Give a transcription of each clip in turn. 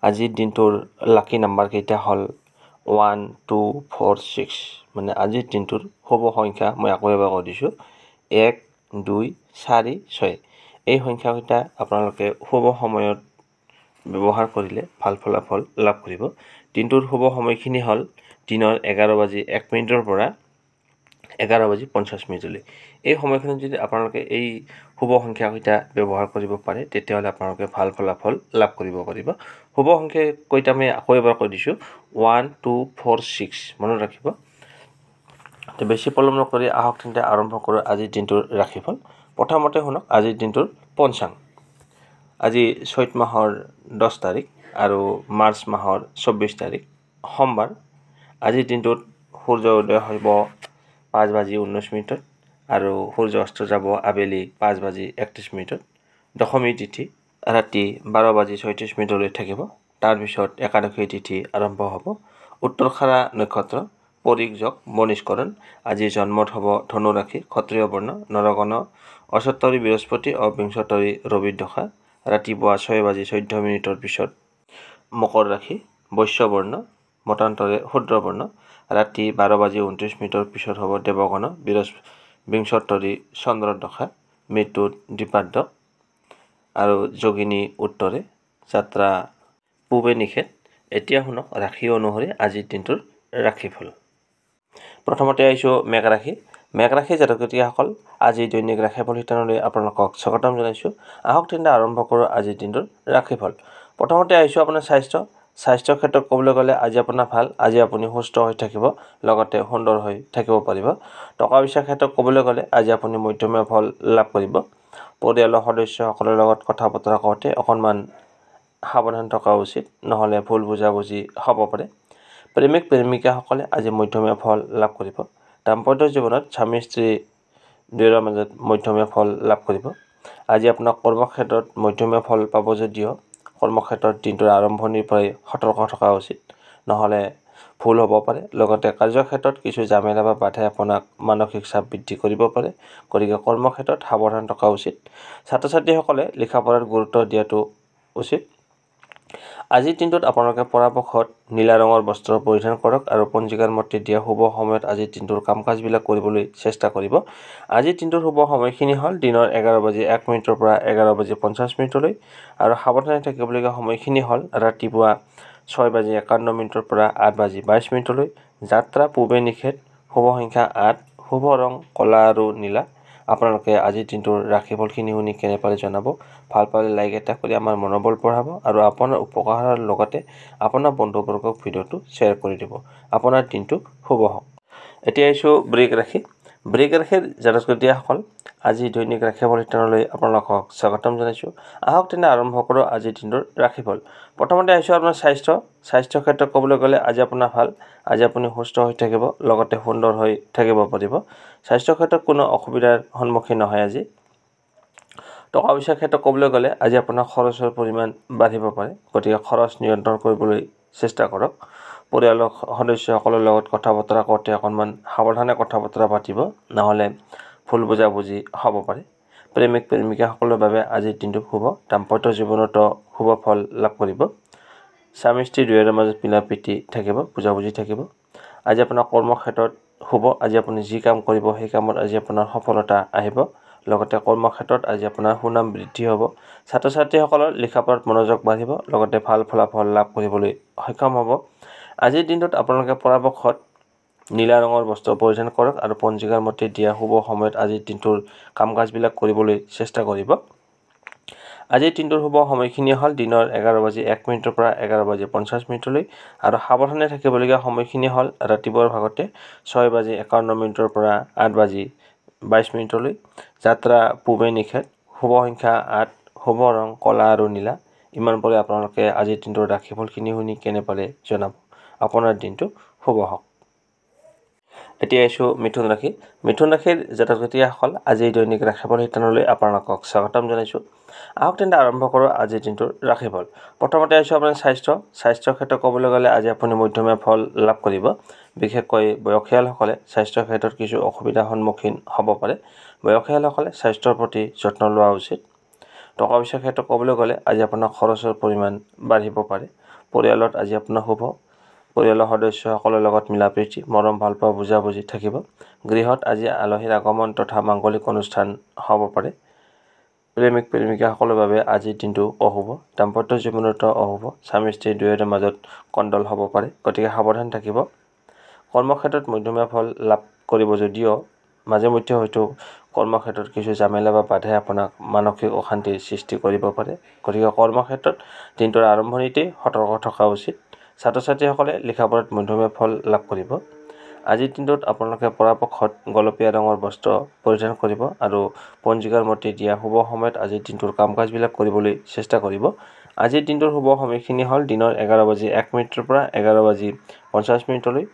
আজিৰ দিনটোৰ লাকি নাম্বাৰ কেইটা হ'ল 1 2 4 6 মানে আজিৰ দিনটোৰ শুভ সংখ্যা মই আকৌ এবাৰ কৈ দিছোঁ 1 2 4 6 এই সংখ্যাকেইটা আপোনালোকে শুভ সময়ত ব্যৱহাৰ কৰিলে ভাল ফলাফল লাভ কৰিব। দিনটোৰ শুভ সময়খিনি হ'ল দিনৰ 11:01 পৰা 11:50 এই সময়খিনিত যদি আপোনালোকে এই শুভ সংখ্যাকেইটা ব্যৱহাৰ কৰিব পাৰে তেতিয়াহ'লে আপোনালোকে ভাল ফলাফল লাভ কৰিব পাৰিব। শুভ সংখ্যা কেইটা মই আকৌ এবাৰ কৈ দিছোঁ 1 2 4 6 মনত ৰাখিব। বেছি পলম নকৰি আহক তেন্তে আৰম্ভ কৰোঁ আজিৰ দিনটোৰ ৰাশিফল। প্ৰথমতে শুনক আজিৰ দিনটোৰ পঞ্চাং। আজি চৈত মাহৰ 10 তাৰিখ আৰু মাৰ্চ মাহৰ 24 তাৰিখ সোমবাৰ। আজিৰ দিনটোত সূৰ্য উদয় হ'ব 5:19 আৰু সূৰ্য অস্ত যাব আবেলি 5:31। দশমী তিথি ৰাতি 12:36 থাকিব। তাৰপিছত একাদশী তিথি আৰম্ভ হ'ব। উত্তৰখাৰা নক্ষত্ৰ পৰিক যোগ বনিষ্কৰণ। আজি জন্মত হ'ব ধনু ৰাশি ক্ষত্ৰিয় বৰ্ণ নৰগণ 78 বৃহস্পতি অবিংশতৰি ৰবি দশা। ৰাতিপুৱা 6:14 পিছত মকৰ ৰাশি বৈশ্য বৰ্ণ মতান্তৰে শূদ্ৰ বৰ্ণ। ৰাতি 12:29 পিছত হ'ব দেৱগণ বিংশতৰি চন্দ্ৰ দশা। মৃত্যুত দ্বিপাদ্য আৰু যোগিনী উত্তৰে যাত্ৰা পূবে নিষেধ। এতিয়া শুনক ৰাশি অনুসৰি আজিৰ দিনটোৰ ৰাশিফল। প্ৰথমতে আহিছোঁ মেঘ ৰাশি। মেঘ ৰাশি জাতক জাতিকাসকল আজি দৈনিক ৰাশিফল শিতানলৈ আপোনালোকক স্বাগতম জনাইছোঁ। আহক তেন্তে আৰম্ভ কৰোঁ আজিৰ দিনটোৰ ৰাশিফল। প্ৰথমতে আহিছোঁ আপোনাৰ স্বাস্থ্যৰ ক্ষেত্ৰত ক'বলৈ গ'লে আজি আপোনাৰ ভাল। আজি আপুনি সুস্থ হৈ থাকিব লগতে সুন্দৰ হৈ থাকিব পাৰিব। টকা পইচাৰ ক্ষেত্ৰত ক'বলৈ গ'লে আজি আপুনি মধ্যমীয়া ফল লাভ কৰিব। পৰিয়ালৰ সদস্যসকলৰ লগত কথা বতৰা কৰোঁতে অকণমান সাৱধান থকা উচিত, নহ'লে ভুল বুজাবুজি হ'ব পাৰে। প্ৰেমিক প্ৰেমিকাসকলে আজি মধ্যমীয়া ফল লাভ কৰিব। দাম্পত্য জীৱনত স্বামী স্ত্ৰী দুয়োৰে মাজত মধ্যমীয়া ফল লাভ কৰিব। আজি আপোনাক কৰ্মক্ষেত্ৰত মধ্যমীয়া ফল পাব যদিও কৰ্মক্ষেত্ৰত দিনটোৰ আৰম্ভণিৰ পৰাই সতৰ্ক থকা উচিত, নহ'লে ভুল হ'ব পাৰে। লগতে কাৰ্যক্ষেত্ৰত কিছু জামেলা বা বাধাই আপোনাক মানসিক চাপ বৃদ্ধি কৰিব পাৰে, গতিকে কৰ্মক্ষেত্ৰত সাৱধান থকা উচিত। ছাত্ৰ ছাত্ৰীসকলে লিখা পঢ়াত গুৰুত্ব দিয়াটো উচিত। আজিৰ দিনটোত আপোনালোকে পৰাপক্ষত নীলা ৰঙৰ বস্ত্ৰ পৰিধান কৰক আৰু পঞ্জিকাৰ মতে দিয়া শুভ সময়ত আজিৰ দিনটোৰ কাম কাজবিলাক কৰিবলৈ চেষ্টা কৰিব। আজিৰ দিনটোৰ শুভ সময়খিনি হ'ল দিনৰ 11:01 পৰা 11:50 আৰু সাৱধানে থাকিবলগীয়া সময়খিনি হ'ল ৰাতিপুৱা 6:51 পৰা 8:22। যাত্ৰা পূবে নিষেধ। শুভ সংখ্যা 8। শুভ ৰং ক'লা আৰু নীলা। আপোনালোকে আজিৰ দিনটোৰ ৰাশিফলখিনি শুনি কেনে পালে জনাব। ভাল পালে লাইক এটা কৰি আমাৰ মনোবল বঢ়াব আৰু আপোনাৰ উপকাৰৰ লগতে আপোনাৰ বন্ধুবৰ্গক ভিডিঅ'টো শ্বেয়াৰ কৰি দিব। আপোনাৰ দিনটো শুভ হওক। এতিয়া আহিছোঁ বৃষ ৰাশি। বৃষ ৰাশিৰ জাতক জাতিকাসকল আজি দৈনিক ৰাশিফল শিতানলৈ আপোনালোকক স্বাগতম জনাইছোঁ। আহক তেনে আৰম্ভ কৰোঁ আজিৰ দিনটোৰ ৰাশিফল। প্ৰথমতে আহিছোঁ আপোনাৰ স্বাস্থ্যৰ ক্ষেত্ৰত ক'বলৈ গ'লে আজি আপোনাৰ ভাল। আজি আপুনি সুস্থ হৈ থাকিব লগতে সুন্দৰ হৈ থাকিব পাৰিব। স্বাস্থ্যৰ ক্ষেত্ৰত কোনো অসুবিধাৰ সন্মুখীন নহয় আজি। টকা পইচাৰ ক্ষেত্ৰত ক'বলৈ গ'লে আজি আপোনাৰ খৰচৰ পৰিমাণ বাঢ়িব পাৰে, গতিকে খৰচ নিয়ন্ত্ৰণ কৰিবলৈ চেষ্টা কৰক। পৰিয়ালৰ সদস্যসকলৰ লগত কথা বতৰা কৰোঁতে অকণমান সাৱধানে কথা বতৰা পাতিব, নহ'লে ভুল বুজাবুজি হ'ব পাৰে। প্ৰেমিক প্ৰেমিকাসকলৰ বাবে আজিৰ দিনটো শুভ। দাম্পত্য জীৱনতো শুভ ফল লাভ কৰিব। স্বামী স্ত্ৰী দুয়োৰে মাজত মিলা প্ৰীতি থাকিব, বুজাবুজি থাকিব। আজি আপোনাৰ কৰ্মক্ষেত্ৰত শুভ। আজি আপুনি যি কাম কৰিব সেই কামত আজি আপোনাৰ সফলতা আহিব। লগতে কৰ্মক্ষেত্ৰত আজি আপোনাৰ সুনাম বৃদ্ধি হ'ব। ছাত্ৰ ছাত্ৰীসকলৰ লিখা পঢ়াত মনোযোগ বাঢ়িব, লগতে ভাল ফলাফল লাভ কৰিবলৈ সক্ষম হ'ব। আজিৰ দিনটোত আপোনালোকে পৰাপক্ষত নীলা ৰঙৰ বস্ত্ৰ পৰিধান কৰক আৰু পঞ্জিকাৰ মতে দিয়া শুভ সময়ত আজিৰ দিনটোৰ কাম কাজবিলাক কৰিবলৈ চেষ্টা কৰিব। আজিৰ দিনটোৰ শুভ সময়খিনি হ'ল দিনৰ 11:01 পৰা 11:50 আৰু সাৱধানে থাকিবলগীয়া সময়খিনি হ'ল ৰাতিপুৱাৰ ভাগতে 6:51 পৰা 8:22। যাত্ৰা পূবে নিষেধ। শুভ সংখ্যা 8। শুভ ৰং ক'লা আৰু নীলা। ইমান পৰে আপোনালোকে আজিৰ দিনটোৰ ৰাশিফলখিনি শুনি কেনে পালে জনাব। আপোনাৰ দিনটো শুভ হওক। এতিয়া আহিছোঁ মিথুন ৰাশি। মিথুন ৰাশিৰ জাতক জাতিকাসকল আজি দৈনিক ৰাশিফল শিতানলৈ আপোনালোকক স্বাগতম জনাইছোঁ। আহক তেন্তে আৰম্ভ কৰোঁ আজিৰ দিনটোৰ ৰাশিফল। প্ৰথমতে আহিছোঁ আপোনাৰ স্বাস্থ্যৰ ক্ষেত্ৰত ক'বলৈ গ'লে আজি আপুনি মধ্যমীয়া ফল লাভ কৰিব। বিশেষকৈ বয়সীয়ালসকলে স্বাস্থ্যৰ ক্ষেত্ৰত কিছু অসুবিধাৰ সন্মুখীন হ'ব পাৰে। বয়সীয়ালসকলে স্বাস্থ্যৰ প্ৰতি যত্ন লোৱা উচিত। টকা পইচাৰ ক্ষেত্ৰত ক'বলৈ গ'লে আজি আপোনাৰ খৰচৰ পৰিমাণ বাঢ়িব পাৰে। পৰিয়ালত আজি আপোনাৰ শুভ পৰিয়ালৰ সদস্যসকলৰ লগত মিলা প্ৰীতি মৰম ভাল পোৱা বুজাবুজি থাকিব গৃহত আজি আলহীৰ আগমন তথা মাংগলিক অনুষ্ঠান হ'ব পাৰে প্ৰেমিক প্ৰেমিকাসকলৰ বাবে আজিৰ দিনটো অশুভ দাম্পত্য জীৱনত অশুভ স্বামী স্ত্ৰী দুয়োৰে মাজত কণ্ডল হ'ব পাৰে গতিকে সাৱধান থাকিব কৰ্মক্ষেত্ৰত মধ্যমীয়া ফল লাভ কৰিব যদিও মাজে মধ্যে হয়তো কৰ্মক্ষেত্ৰত কিছু জামেলা বা বাধাই আপোনাক মানসিক অশান্তিৰ সৃষ্টি কৰিব পাৰে গতিকে কৰ্মক্ষেত্ৰত দিনটোৰ আৰম্ভণিতেই সতৰ্ক থকা উচিত ছাত্ৰ ছাত্ৰীসকলে লিখা পঢ়াত মধ্যমীয়া ফল লাভ কৰিব আজিৰ দিনটোত আপোনালোকে পৰাপক্ষত গোলপীয়া ৰঙৰ বস্ত্ৰ পৰিধান কৰিব আৰু পঞ্জিকাৰ মতে দিয়া শুভ সময়ত আজিৰ দিনটোৰ কাম কাজবিলাক কৰিবলৈ চেষ্টা কৰিব আজিৰ দিনটোৰ শুভ সময়খিনি হ'ল দিনৰ 11:01 পৰা 11:50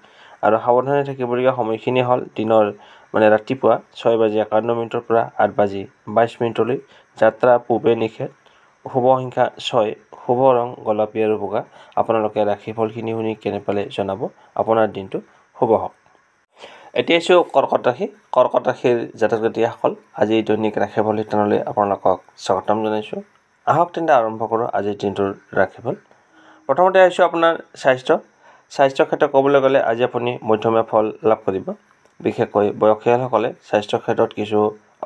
আৰু সাৱধানে থাকিবলগীয়া সময়খিনি হ'ল দিনৰ ৰাতিপুৱা 6:51 পৰা 8:22 যাত্ৰা পূবে নিষেধ শুভ সংখ্যা 6 শুভ ৰং গোলাপী আৰু বগা আপোনালোকে ৰাশিফলখিনি শুনি কেনে পালে জনাব আপোনাৰ দিনটো শুভ হওক এতিয়া আছোঁ কৰ্কট ৰাশিৰ জাতক জাতিসকল আজি দৈনিক ৰাশিফল শিতানলৈ আপোনালোকক স্বাগতম জনাইছোঁ আহক তেন্তে আৰম্ভ কৰোঁ আজিৰ দিনটোৰ ৰাশিফল প্ৰথমতে আহিছোঁ আপোনাৰ স্বাস্থ্যৰ ক্ষেত্ৰত ক'বলৈ গ'লে আজি আপুনি মধ্যমীয়া ফল লাভ কৰিব বিশেষকৈ বয়সীয়ালসকলে স্বাস্থ্যৰ ক্ষেত্ৰত কিছু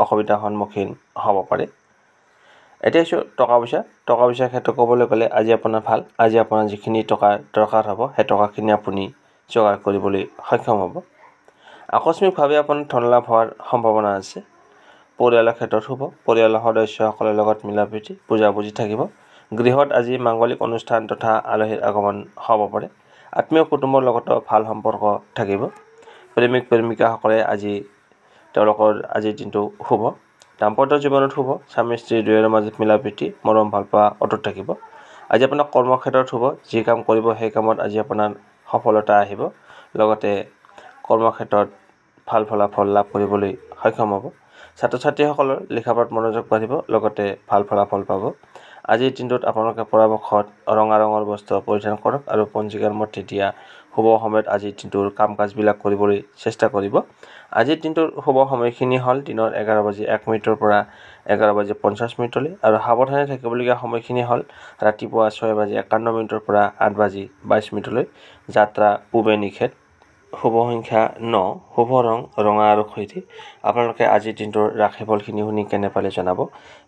অসুবিধাৰ সন্মুখীন হ'ব পাৰে এতিয়া আহিছোঁ টকা পইচাৰ ক্ষেত্ৰত ক'বলৈ গ'লে আজি আপোনাৰ ভাল আজি আপোনাৰ যিখিনি টকা দৰকাৰ হ'ব সেই টকাখিনি আপুনি যোগাৰ কৰিবলৈ সক্ষম হ'ব আকস্মিকভাৱে আপোনাৰ ধন লাভ হোৱাৰ সম্ভাৱনা আছে পৰিয়ালৰ ক্ষেত্ৰত শুভ পৰিয়ালৰ সদস্যসকলৰ লগত মিলা প্ৰীতি বুজাবুজি থাকিব গৃহত আজি মাংগলিক অনুষ্ঠান তথা আলহীৰ আগমন হ'ব পাৰে আত্মীয় কুটুম্বৰ লগতো ভাল সম্পৰ্ক থাকিব প্ৰেমিক প্ৰেমিকাসকলে আজি তেওঁলোকৰ আজিৰ দিনটো শুভ দাম্পত্য জীৱনত শুভ স্বামী স্ত্ৰী দুয়োৰে মাজত মিলা প্ৰীতি মৰম ভাল পোৱা অটুট থাকিব আজি আপোনাৰ কৰ্মক্ষেত্ৰত শুভ যি কাম কৰিব সেই কামত আজি আপোনাৰ সফলতা আহিব লগতে কৰ্মক্ষেত্ৰত ভাল ফলাফল লাভ কৰিবলৈ সক্ষম হ'ব ছাত্ৰ ছাত্ৰীসকলৰ লিখা পঢ়াত মনোযোগ বাঢ়িব লগতে ভাল ফলাফল পাব আজিৰ দিনটোত আপোনালোকে পৰাপক্ষত ৰঙা ৰঙৰ বস্ত্ৰ পৰিধান কৰক আৰু পঞ্জিকাৰ মতে দিয়া শুভ সময়ত আজিৰ দিনটোৰ কাম কাজবিলাক কৰিবলৈ চেষ্টা কৰিব আজিৰ দিনটোৰ শুভ সময়খিনি হ'ল দিনৰ 11:01 পৰা 11:50 আৰু সাৱধানে থাকিবলগীয়া সময়খিনি হ'ল ৰাতিপুৱা 6:51 পৰা 8:22 যাত্ৰা পূবে নিষেধ শুভ সংখ্যা 9 শুভ ৰং ৰঙা আৰু খয়েৰী আপোনালোকে আজিৰ দিনটোৰ ৰাশিফলখিনি শুনি কেনে পালে জনাব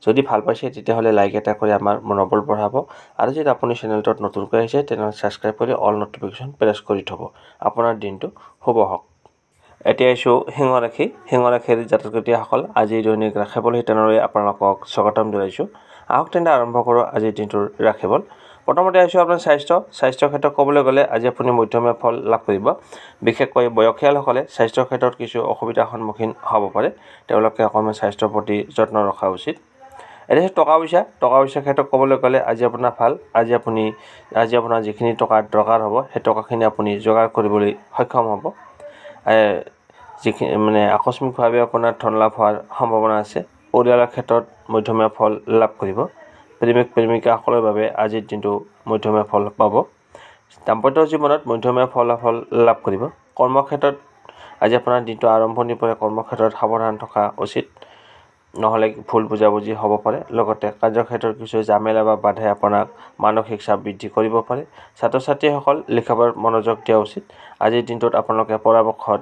যদি ভাল পাইছে তেতিয়াহ'লে লাইক এটা কৰি আমাৰ মনোবল বঢ়াব আৰু যদি আপুনি চেনেলটোত নতুনকৈ আহিছে তেনেহ'লে ছাবস্ক্ৰাইব কৰি অল নটিফিকেশ্যন প্ৰেছ কৰি থ'ব আপোনাৰ দিনটো শুভ হওক এতিয়া আহিছোঁ সিংহ ৰাশিৰ জাতক জাতিসকল আজিৰ দৈনিক ৰাশিফল শিতানলৈ আপোনালোকক স্বাগতম জনাইছোঁ আহক তেন্তে আৰম্ভ কৰোঁ আজিৰ দিনটোৰ ৰাশিফল প্ৰথমতে আহিছোঁ আপোনাৰ স্বাস্থ্যৰ ক্ষেত্ৰত ক'বলৈ গ'লে আজি আপুনি মধ্যমীয়া ফল লাভ কৰিব বিশেষকৈ বয়সীয়ালসকলে স্বাস্থ্যৰ ক্ষেত্ৰত কিছু অসুবিধাৰ সন্মুখীন হ'ব পাৰে তেওঁলোকে অকণমান স্বাস্থ্যৰ প্ৰতি যত্ন ৰখা উচিত এতিয়া টকা পইচাৰ ক্ষেত্ৰত ক'বলৈ গ'লে আজি আপোনাৰ ভাল আজি আপোনাৰ যিখিনি টকা দৰকাৰ হ'ব সেই টকাখিনি আপুনি যোগাৰ কৰিবলৈ সক্ষম হ'ব যিখিনি আকস্মিকভাৱে আপোনাৰ ধন লাভ হোৱাৰ সম্ভাৱনা আছে পৰিয়ালৰ ক্ষেত্ৰত মধ্যমীয়া ফল লাভ কৰিব প্ৰেমিক প্ৰেমিকাসকলৰ বাবে আজিৰ দিনটো মধ্যমীয়া ফল পাব দাম্পত্য জীৱনত মধ্যমীয়া ফলাফল লাভ কৰিব কৰ্মক্ষেত্ৰত আজি আপোনাৰ দিনটো আৰম্ভণিৰ পৰা কৰ্মক্ষেত্ৰত সাৱধান থকা উচিত নহ'লে ভুল বুজাবুজি হ'ব পাৰে লগতে কাৰ্যক্ষেত্ৰত কিছু জামেলা বা বাধাই আপোনাক মানসিক চাপ বৃদ্ধি কৰিব পাৰে ছাত্ৰ ছাত্ৰীসকল লিখা পঢ়াত মনোযোগ দিয়া উচিত আজিৰ দিনটোত আপোনালোকে পৰাপক্ষত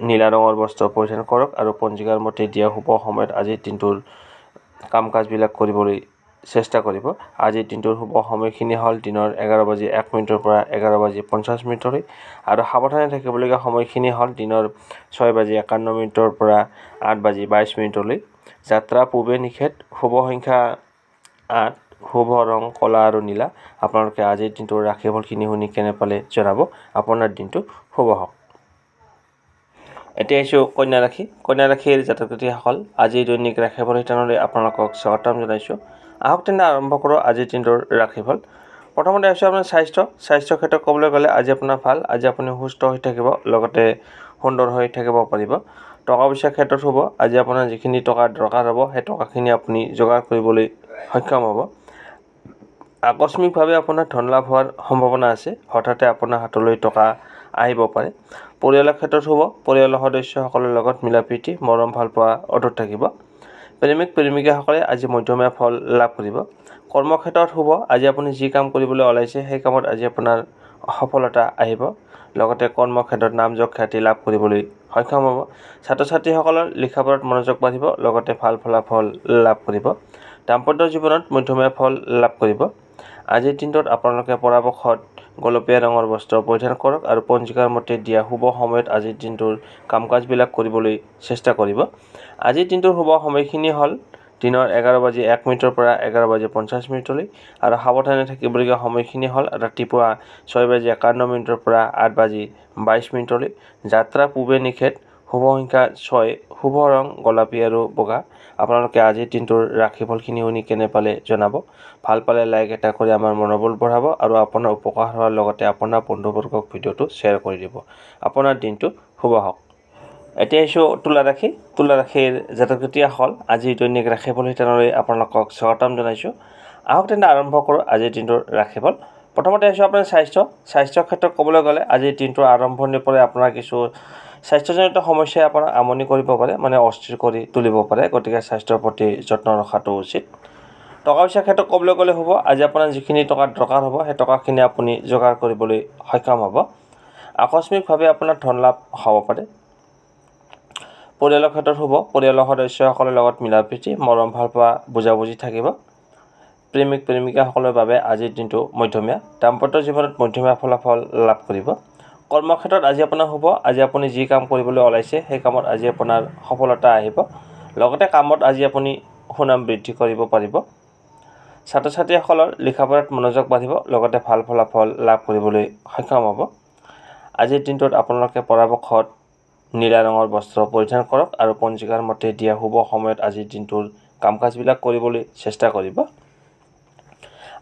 নীলা ৰঙৰ বস্ত্ৰ পৰিধান কৰক আৰু পঞ্জিকাৰ মতে দিয়া শুভ সময়ত আজিৰ দিনটোৰ কাম কাজবিলাক কৰিবলৈ চেষ্টা কৰিব আজিৰ দিনটোৰ শুভ সময়খিনি হ'ল দিনৰ 11:01 পৰা 11:50 আৰু সাৱধানে থাকিবলগীয়া সময়খিনি হ'ল দিনৰ 6:51 পৰা 8:22 যাত্ৰা পূবে নিষেধ শুভ সংখ্যা 8 শুভ ৰং ক'লা আৰু নীলা আপোনালোকে আজিৰ দিনটোৰ ৰাশিফলখিনি শুনি কেনে পালে জনাব আপোনাৰ দিনটো শুভ হওক এতিয়া আহিছোঁ কন্যা ৰাশিৰ জাতক জাতিসকল আজিৰ দৈনিক ৰাশিফল শিতানলৈ আপোনালোকক স্বাগতম জনাইছোঁ আহক তেন্তে আৰম্ভ কৰোঁ আজিৰ দিনটোৰ ৰাশিফল প্ৰথমতে আহিছোঁ আপোনাৰ স্বাস্থ্যৰ ক্ষেত্ৰত ক'বলৈ গ'লে আজি আপোনাৰ ভাল আজি আপুনি সুস্থ হৈ থাকিব লগতে সুন্দৰ হৈ থাকিব পাৰিব টকা পইচাৰ ক্ষেত্ৰত হ'ব আজি আপোনাৰ যিখিনি টকা দৰকাৰ হ'ব সেই টকাখিনি আপুনি যোগাৰ কৰিবলৈ সক্ষম হ'ব আকস্মিকভাৱে আপোনাৰ ধন লাভ হোৱাৰ সম্ভাৱনা আছে হঠাতে আপোনাৰ হাতলৈ টকা আহিব পাৰে পৰিয়ালৰ ক্ষেত্ৰত হ'ব পৰিয়ালৰ সদস্যসকলৰ লগত মিলা প্ৰীতি মৰম ভাল পোৱা অটুট থাকিব প্ৰেমিক প্ৰেমিকাসকলে আজি মধ্যমীয়া ফল লাভ কৰিব কৰ্মক্ষেত্ৰত শুভ আজি আপুনি যি কাম কৰিবলৈ ওলাইছে সেই কামত আজি আপোনাৰ সফলতা আহিব লগতে কৰ্মক্ষেত্ৰত নামযশ খ্যাতি লাভ কৰিবলৈ সক্ষম হ'ব ছাত্ৰ ছাত্ৰীসকলৰ লিখাপঢ়াত মনোযোগ বাঢ়িব লগতে ভাল ফলাফল লাভ কৰিব দাম্পত্য জীৱনত মধ্যমীয়া ফল লাভ কৰিব আজিৰ দিনটোত আপোনালোকে পৰাপক্ষত গোলপীয়া ৰঙৰ বস্ত্ৰ পৰিধান কৰক আৰু পঞ্জিকাৰ মতে দিয়া শুভ সময়ত আজিৰ দিনটোৰ কাম-কাজবিলাক কৰিবলৈ চেষ্টা কৰিব আজিৰ দিনটোৰ শুভ সময়খিনি হ'ল দিনৰ 11:01 পৰা 11:50 আৰু সাৱধানে থাকিবলগীয়া সময়খিনি হ'ল ৰাতিপুৱা 6:51 পৰা 8:22 যাত্ৰা পূবে নিষেধ শুভ সংখ্যা 6 শুভ ৰং গোলাপী আৰু বগা আপোনালোকে আজিৰ দিনটোৰ ৰাশিফলখিনি শুনি কেনে পালে জনাব ভাল পালে লাইক এটা কৰি আমাৰ মনোবল বঢ়াব আৰু আপোনাৰ উপকাৰ হোৱাৰ লগতে আপোনাৰ বন্ধুবৰ্গক ভিডিঅ'টো শ্বেয়াৰ কৰি দিব আপোনাৰ দিনটো শুভ হওক এতিয়া আহিছোঁ তুলা ৰাশিৰ জাতক-জাতিসকল আজিৰ দৈনিক ৰাশিফল শিতানলৈ আপোনালোকক স্বাগতম জনাইছোঁ আহক তেন্তে আৰম্ভ কৰোঁ আজিৰ দিনটোৰ ৰাশিফল প্ৰথমতে আহিছোঁ আপোনাৰ স্বাস্থ্যৰ ক্ষেত্ৰত ক'বলৈ গ'লে আজিৰ দিনটোৰ আৰম্ভণিৰ পৰাই আপোনাৰ কিছু স্বাস্থ্যজনিত সমস্যাই আপোনাক আমনি কৰিব পাৰে মানে অস্থিৰ কৰি তুলিব পাৰে গতিকে স্বাস্থ্যৰ প্ৰতি যত্ন ৰখাটো উচিত টকা পইচাৰ ক্ষেত্ৰত ক'বলৈ গ'লে হ'ব আজি আপোনাৰ যিখিনি টকা দৰকাৰ হ'ব সেই টকাখিনি আপুনি যোগাৰ কৰিবলৈ সক্ষম হ'ব আকস্মিকভাৱে আপোনাৰ ধন লাভ হ'ব পাৰে পৰিয়ালৰ ক্ষেত্ৰত হ'ব পৰিয়ালৰ সদস্যসকলৰ লগত মিলাপ্ৰীতি মৰম ভালপোৱা বুজাবুজি থাকিব প্ৰেমিক প্ৰেমিকাসকলৰ বাবে আজিৰ দিনটো মধ্যমীয়া দাম্পত্য জীৱনত মধ্যমীয়া ফলাফল লাভ কৰিব কৰ্মক্ষেত্ৰত আজি আপোনাৰ হ'ব আজি আপুনি যি কাম কৰিবলৈ ওলাইছে সেই কামত আজি আপোনাৰ সফলতা আহিব লগতে কামত আজি আপুনি সুনাম বৃদ্ধি কৰিব পাৰিব ছাত্ৰ ছাত্ৰীসকলৰ লিখাপঢ়াত মনোযোগ বাঢ়িব লগতে ভাল ফলাফল লাভ কৰিবলৈ সক্ষম হ'ব আজিৰ দিনটোত আপোনালোকে পৰাপক্ষত নীলা ৰঙৰ বস্ত্ৰ পৰিধান কৰক আৰু পঞ্জিকাৰ মতে দিয়া শুভ সময়ত আজিৰ দিনটোৰ কাম-কাজবিলাক কৰিবলৈ চেষ্টা কৰিব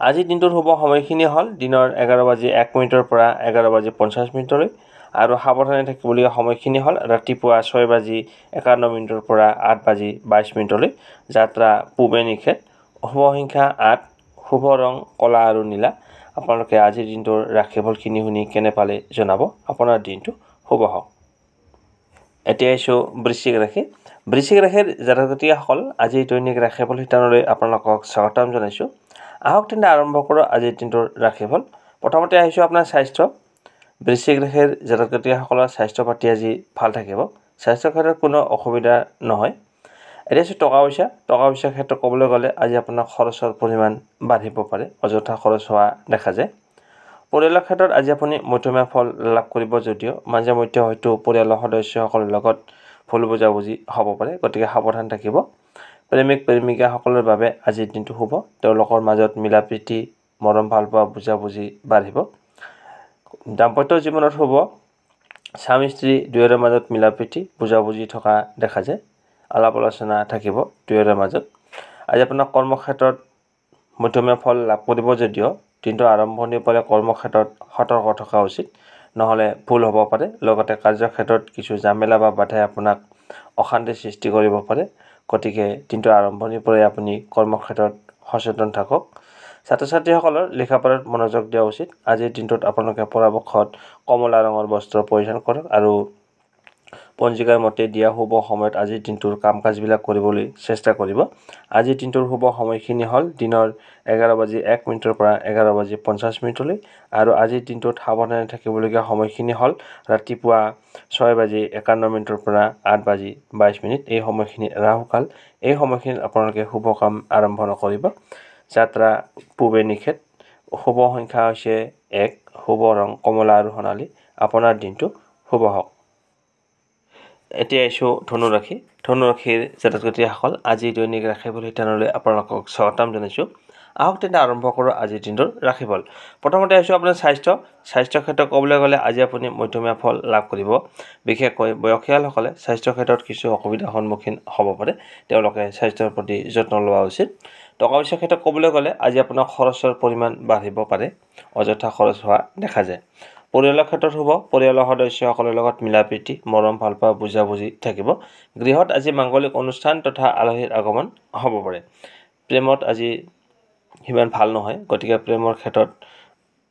আজিৰ দিনটোৰ শুভ সময়খিনি হ'ল দিনৰ 11:01 পৰা 11:50 আৰু সাৱধানে থাকিবলগীয়া সময়খিনি হ'ল ৰাতিপুৱা 6:51 পৰা 8:22 যাত্ৰা পূবে নিষেধ শুভ সংখ্যা 8 শুভ ৰং কলা আৰু নীলা আপোনালোকে আজিৰ দিনটোৰ ৰাশিফলখিনি শুনি কেনে পালে জনাব আপোনাৰ দিনটো শুভ হওক এতিয়া আহিছোঁ বৃশ্চিক ৰাশিৰ জাতক-জাতিসকল আজিৰ দৈনিক ৰাশিফল শিতানলৈ আপোনালোকক স্বাগতম জনাইছোঁ আহক তেন্তে আৰম্ভ কৰোঁ আজিৰ দিনটোৰ ৰাশিফল প্ৰথমতে আহিছোঁ আপোনাৰ বৃশ্চিক ৰাশিৰ জাতক-জাতিসকলৰ স্বাস্থ্য পাতি আজি ভাল থাকিব স্বাস্থ্যৰ ক্ষেত্ৰত কোনো অসুবিধা নহয় এতিয়া আহিছোঁ টকা পইচাৰ ক্ষেত্ৰত ক'বলৈ গ'লে আজি আপোনাৰ খৰচৰ পৰিমাণ বাঢ়িব পাৰে অযথা খৰচ হোৱা দেখা যায় পৰিয়ালৰ ক্ষেত্ৰত আজি আপুনি মধ্যমীয়া ফল লাভ কৰিব যদিও মাজে মধ্যে হয়তো পৰিয়ালৰ সদস্যসকলৰ লগত ভুল বুজাবুজি হ'ব পাৰে গতিকে সাৱধান থাকিব প্ৰেমিক প্ৰেমিকাসকলৰ বাবে আজিৰ দিনটো শুভ তেওঁলোকৰ মাজত মিলাপ্ৰীতি মৰম ভালপোৱা বুজাবুজি বাঢ়িব দাম্পত্য জীৱনত শুভ স্বামী স্ত্ৰী দুয়োৰে মাজত মিলাপ্ৰীতি বুজাবুজি থকা দেখা যায় আলাপ আলোচনা থাকিব দুয়োৰে মাজত আজি আপোনাৰ কৰ্মক্ষেত্ৰত মধ্যমীয়া ফল লাভ কৰিব যদিও দিনটো আৰম্ভণিৰ পৰা কৰ্মক্ষেত্ৰত সতৰ্ক থকা উচিত নহ'লে ভুল হ'ব পাৰে লগতে কাৰ্যক্ষেত্ৰত কিছু জামেলা বা বাধাই আপোনাক অশান্তিৰ সৃষ্টি কৰিব পাৰে গতিকে দিনটো আৰম্ভণিৰ পৰাই আপুনি কৰ্মক্ষেত্ৰত সচেতন থাকক ছাত্ৰ ছাত্ৰীসকলৰ লিখাপঢ়াত মনোযোগ দিয়া উচিত আজিৰ দিনটোত আপোনালোকে পৰাপক্ষত কমলা ৰঙৰ বস্ত্ৰ পৰিধান কৰক আৰু পঞ্জিকাৰ মতে দিয়া শুভ সময়ত আজিৰ দিনটোৰ কাম-কাজবিলাক কৰিবলৈ চেষ্টা কৰিব আজিৰ দিনটোৰ শুভ সময়খিনি হ'ল দিনৰ 11:01 পৰা 11:50 আৰু আজিৰ দিনটোত সাৱধানে থাকিবলগীয়া সময়খিনি হ'ল ৰাতিপুৱা 6:51 পৰা 8:22 এই সময়খিনি ৰাহুকাল এই সময়খিনিত আপোনালোকে শুভ কাম আৰম্ভ নকৰিব যাত্ৰা পূবে নিষেধ শুভ সংখ্যা হৈছে 1 শুভ ৰং কমলা আৰু সোণালী আপোনাৰ দিনটো শুভ হওক এতিয়া আহিছোঁ ধনুৰাশিৰ জাতক-জাতিসকল আজি দৈনিক ৰাশিফল শিতানলৈ আপোনালোকক স্বাগতম জনাইছোঁ আহক তেন্তে আৰম্ভ কৰোঁ আজিৰ দিনটোৰ ৰাশিফল প্ৰথমতে আহিছোঁ আপোনাৰ স্বাস্থ্যৰ ক্ষেত্ৰত ক'বলৈ গ'লে আজি আপুনি মধ্যমীয়া ফল লাভ কৰিব বিশেষকৈ বয়সীয়ালসকলে স্বাস্থ্যৰ ক্ষেত্ৰত কিছু অসুবিধাৰ সন্মুখীন হ'ব পাৰে তেওঁলোকে স্বাস্থ্যৰ প্ৰতি যত্ন লোৱা উচিত টকা পইচাৰ ক্ষেত্ৰত ক'বলৈ গ'লে আজি আপোনাৰ খৰচৰ পৰিমাণ বাঢ়িব পাৰে অযথা খৰচ হোৱা দেখা যায় পৰিয়ালৰ ক্ষেত্ৰত হ'ব পৰিয়ালৰ সদস্যসকলৰ লগত মিলাপ্ৰীতি মৰম ভালপোৱা বুজাবুজি থাকিব গৃহত আজি মাংগলিক অনুষ্ঠান তথা আলহীৰ আগমন হ'ব পাৰে প্ৰেমত আজি সিমান ভাল নহয় গতিকে প্ৰেমৰ ক্ষেত্ৰত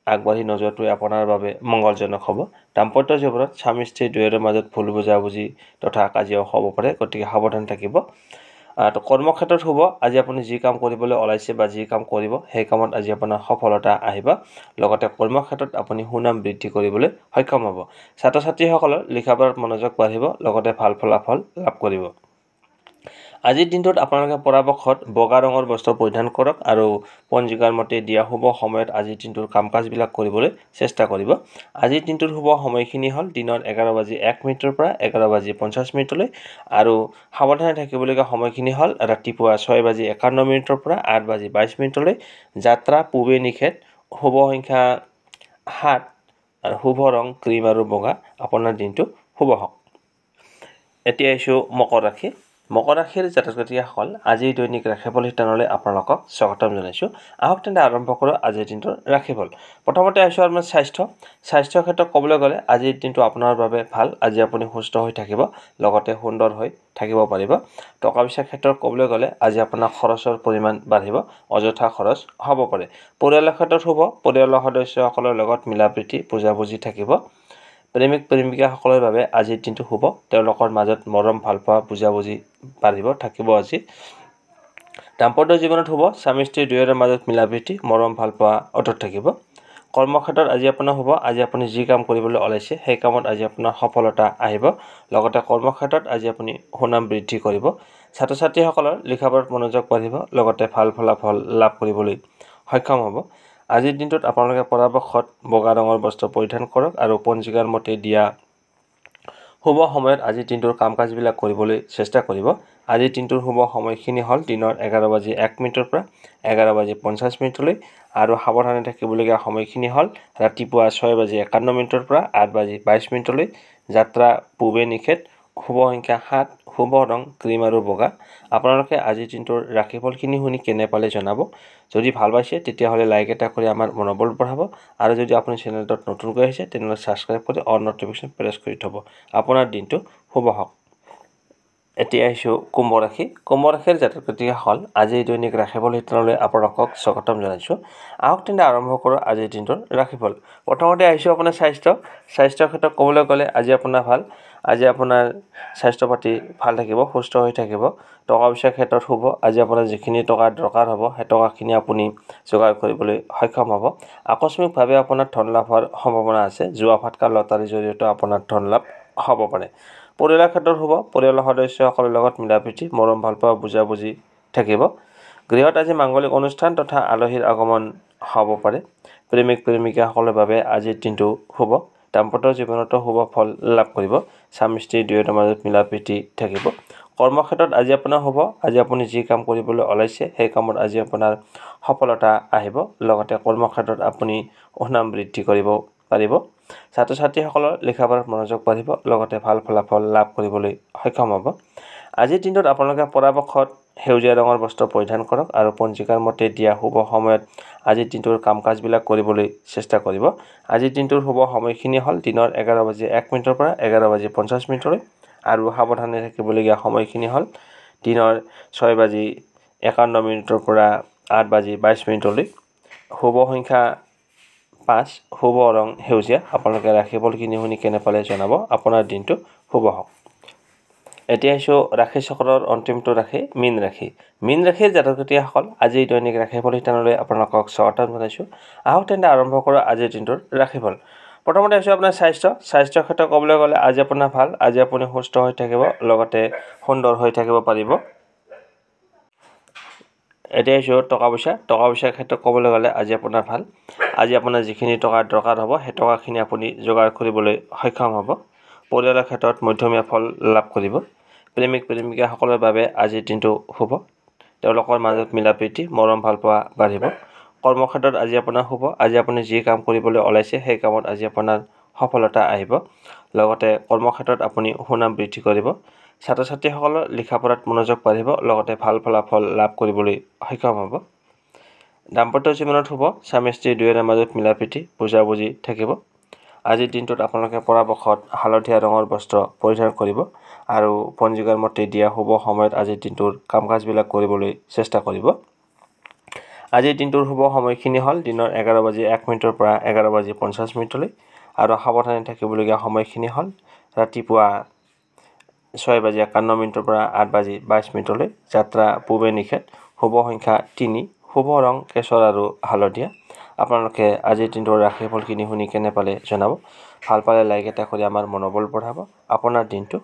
আগবাঢ়ি নোযোৱাটোৱে আপোনাৰ বাবে মংগলজনক হ'ব দাম্পত্য জীৱনত স্বামী স্ত্ৰী দুয়োৰে মাজত ভুল বুজাবুজি তথা কাজিয়াও হ'ব পাৰে গতিকে সাৱধান থাকিব তো কৰ্মক্ষেত্ৰত শুভ আজি আপুনি যি কাম কৰিবলৈ ওলাইছে বা যি কাম কৰিব সেই কামত আজি আপোনাৰ সফলতা আহিব লগতে কৰ্মক্ষেত্ৰত আপুনি সুনাম বৃদ্ধি কৰিবলৈ সক্ষম হ'ব ছাত্ৰ ছাত্ৰীসকলৰ লিখা পঢ়াত মনোযোগ বাঢ়িব লগতে ভাল ফলাফল লাভ কৰিব আজিৰ দিনটোত আপোনালোকে পৰাপক্ষত বগা ৰঙৰ বস্ত্ৰ পৰিধান কৰক আৰু পঞ্জিকাৰ মতে দিয়া শুভ সময়ত আজিৰ দিনটোৰ কাম-কাজবিলাক কৰিবলৈ চেষ্টা কৰিব আজিৰ দিনটোৰ শুভ সময়খিনি হ'ল দিনৰ 11:01 পৰা 11:50 আৰু সাৱধানে থাকিবলগীয়া সময়খিনি হ'ল ৰাতিপুৱা 6:51 পৰা 8:22 যাত্ৰা পূবে নিষেধ শুভ সংখ্যা 7 আৰু শুভ ৰং ক্ৰীম আৰু বগা আপোনাৰ দিনটো শুভ হওক এতিয়া আহিছো মকৰ ৰাশিৰ জাতক-জাতিকীসকল আজিৰ দৈনিক ৰাশিফল শিতানলৈ আপোনালোকক স্বাগতম জনাইছোঁ আহক তেন্তে আৰম্ভ কৰোঁ আজিৰ দিনটোৰ ৰাশিফল প্ৰথমতে আহিছোঁ আপোনাৰ স্বাস্থ্যৰ ক্ষেত্ৰত ক'বলৈ গ'লে আজিৰ দিনটো আপোনাৰ বাবে ভাল আজি আপুনি সুস্থ হৈ থাকিব লগতে সুন্দৰ হৈ থাকিব পাৰিব টকা পইচাৰ ক্ষেত্ৰত ক'বলৈ গ'লে আজি আপোনাৰ খৰচৰ পৰিমাণ বাঢ়িব অযথা খৰচ হ'ব পাৰে পৰিয়ালৰ ক্ষেত্ৰত শুভ পৰিয়ালৰ সদস্যসকলৰ লগত মিলাপ্ৰীতি বুজাবুজি থাকিব প্ৰেমিক প্ৰেমিকাসকলৰ বাবে আজিৰ দিনটো শুভ তেওঁলোকৰ মাজত মৰম ভালপোৱা বুজাবুজি বাঢ়িব থাকিব আজি দাম্পত্য জীৱনত শুভ স্বামী স্ত্ৰী দুয়োৰে মাজত মিলাপ্ৰীতি মৰম ভালপোৱা অটুট থাকিব কৰ্মক্ষেত্ৰত আজি আপোনাৰ শুভ আজি আপুনি যি কাম কৰিবলৈ ওলাইছে সেই কামত আজি আপোনাৰ সফলতা আহিব লগতে কৰ্মক্ষেত্ৰত আজি আপুনি সুনাম বৃদ্ধি কৰিব ছাত্ৰ ছাত্ৰীসকলৰ লিখা পঢ়াত মনোযোগ বাঢ়িব লগতে ভাল ফলাফল লাভ কৰিবলৈ সক্ষম হ'ব আজিৰ দিনটোত আপোনালোকে পৰাপক্ষত বগা ৰঙৰ বস্ত্ৰ পৰিধান কৰক আৰু পঞ্জিকাৰ মতে দিয়া শুভ সময়ত আজিৰ দিনটোৰ কাম-কাজবিলাক কৰিবলৈ চেষ্টা কৰিব আজিৰ দিনটোৰ শুভ সময়খিনি হ'ল দিনৰ 11:01 পৰা 11:50 আৰু সাৱধানে থাকিবলগীয়া সময়খিনি হ'ল ৰাতিপুৱা 6:51 পৰা 8:22 যাত্ৰা পূবে নিষেধ শুভ সংখ্যা 7 শুভ ৰং ক্ৰীম আৰু বগা আপোনালোকে আজিৰ দিনটোৰ ৰাশিফলখিনি শুনি কেনে পালে জনাব যদি ভাল পাইছে তেতিয়াহ'লে লাইক এটা কৰি আমাৰ মনোবল বঢ়াব আৰু যদি আপুনি চেনেলটোত নতুনকৈ আহিছে তেনেহ'লে ছাবস্ক্ৰাইব কৰি অল নটিফিকেশ্যন প্ৰেছ কৰি থ'ব আপোনাৰ দিনটো শুভ হওক এতিয়া আহিছোঁ কুম্ভ ৰাশিৰ জাতক-জাতিকীসকল আজিৰ দৈনিক ৰাশিফল শিতানলৈ আপোনালোকক স্বাগতম জনাইছোঁ আহক তেন্তে আৰম্ভ কৰোঁ আজিৰ দিনটোৰ ৰাশিফল প্ৰথমতে আহিছোঁ আপোনাৰ স্বাস্থ্যৰ ক্ষেত্ৰত ক'বলৈ গ'লে আজি আপোনাৰ ভাল আজি আপোনাৰ স্বাস্থ্য পাতি ভাল থাকিব সুস্থ হৈ থাকিব টকা পইচাৰ ক্ষেত্ৰত শুভ আজি আপোনাৰ যিখিনি টকা দৰকাৰ হ'ব সেই টকাখিনি আপুনি যোগাৰ কৰিবলৈ সক্ষম হ'ব আকস্মিকভাৱে আপোনাৰ ধন লাভ হোৱাৰ সম্ভাৱনা আছে জুৱা ফাটকা লটাৰীৰ জৰিয়তে আপোনাৰ ধন লাভ হ'ব পাৰে পৰিয়ালৰ ক্ষেত্ৰত শুভ পৰিয়ালৰ সদস্যসকলৰ লগত মিলাপ্ৰীতি মৰম ভালপোৱা বুজাবুজি থাকিব গৃহত আজি মাংগলিক অনুষ্ঠান তথা আলহীৰ আগমন হ'ব পাৰে প্ৰেমিক প্ৰেমিকাসকলৰ বাবে আজিৰ দিনটো শুভ দাম্পত্য জীৱনতো শুভ ফল লাভ কৰিব স্বামী স্ত্ৰী দুয়োৰে মাজত মিলাপ্ৰীতি থাকিব কৰ্মক্ষেত্ৰত আজি আপোনাৰ শুভ আজি আপুনি যি কাম কৰিবলৈ ওলাইছে সেই কামত আজি আপোনাৰ সফলতা আহিব লগতে কৰ্মক্ষেত্ৰত আপুনি সুনাম বৃদ্ধি কৰিব পাৰিব ছাত্ৰ ছাত্ৰীসকলৰ লিখা পঢ়াত মনোযোগ বাঢ়িব লগতে ভাল ফলাফল লাভ কৰিবলৈ সক্ষম হ'ব আজিৰ দিনটোত আপোনালোকে পৰাপক্ষত সেউজীয়া ৰঙৰ বস্ত্ৰ পৰিধান কৰক আৰু পঞ্জিকাৰ মতে দিয়া শুভ সময়ত আজিৰ দিনটোৰ কাম-কাজবিলাক কৰিবলৈ চেষ্টা কৰিব আজিৰ দিনটোৰ শুভ সময়খিনি হ'ল দিনৰ 11:01 পৰা 11:50 আৰু সাৱধানে থাকিবলগীয়া সময়খিনি হ'ল দিনৰ 6:51 পৰা 8:22 শুভ সংখ্যা 5 শুভ ৰং সেউজীয়া আপোনালোকে ৰাশিফলখিনি শুনি কেনে পালে জনাব আপোনাৰ দিনটো শুভ হওক এতিয়া আহিছোঁ ৰাশি চক্ৰৰ অন্তিমটো ৰাশি মীন ৰাশিৰ জাতক-জাতিকীসকল আজিৰ দৈনিক ৰাশিফল শিতানলৈ আপোনালোকক স্বাগতম জনাইছোঁ আহক তেন্তে আৰম্ভ কৰোঁ আজিৰ দিনটোৰ ৰাশিফল প্ৰথমতে আহিছোঁ আপোনাৰ স্বাস্থ্যৰ ক্ষেত্ৰত ক'বলৈ গ'লে আজি আপোনাৰ ভাল আজি আপুনি সুস্থ হৈ থাকিব লগতে সুন্দৰ হৈ থাকিব পাৰিব এতিয়া আহিছোঁ টকা পইচাৰ ক্ষেত্ৰত ক'বলৈ গ'লে আজি আপোনাৰ ভাল আজি আপোনাৰ যিখিনি টকা দৰকাৰ হ'ব সেই টকাখিনি আপুনি যোগাৰ কৰিবলৈ সক্ষম হ'ব পৰিয়ালৰ ক্ষেত্ৰত মধ্যমীয়া ফল লাভ কৰিব প্ৰেমিক প্ৰেমিকাসকলৰ বাবে আজিৰ দিনটো শুভ তেওঁলোকৰ মাজত মিলাপ্ৰীতি মৰম ভালপোৱা বাঢ়িব কৰ্মক্ষেত্ৰত আজি আপোনাৰ শুভ আজি আপুনি যি কাম কৰিবলৈ ওলাইছে সেই কামত আজি আপোনাৰ সফলতা আহিব লগতে কৰ্মক্ষেত্ৰত আপুনি সুনাম বৃদ্ধি কৰিব ছাত্ৰ ছাত্ৰীসকলৰ লিখা পঢ়াত মনোযোগ বাঢ়িব লগতে ভাল ফলাফল লাভ কৰিবলৈ সক্ষম হ'ব দাম্পত্য জীৱনত শুভ স্বামী স্ত্ৰী দুয়োৰে মাজত মিলাপ্ৰীতি বুজাবুজি থাকিব আজিৰ দিনটোত আপোনালোকে পৰাপক্ষত হালধীয়া ৰঙৰ বস্ত্ৰ পৰিধান কৰিব আৰু পঞ্জিকাৰ মতে দিয়া শুভ সময়ত আজিৰ দিনটোৰ কাম-কাজবিলাক কৰিবলৈ চেষ্টা কৰিব আজিৰ দিনটোৰ শুভ সময়খিনি হ'ল দিনৰ 11:01 পৰা 11:50 আৰু সাৱধানে থাকিবলগীয়া সময়খিনি হ'ল ৰাতিপুৱা 6:51 পৰা 8:22 যাত্ৰা পূবে নিষেধ। শুভ সংখ্যা 3, শুভ ৰং কেশৰ আৰু হালধীয়া। আপোনালোকে আজিৰ দিনটোৰ ৰাশিফলখিনি শুনি কেনে পালে জনাব। ভাল পালে লাইক এটা কৰি আমাৰ মনোবল বঢ়াব। আপোনাৰ দিনটো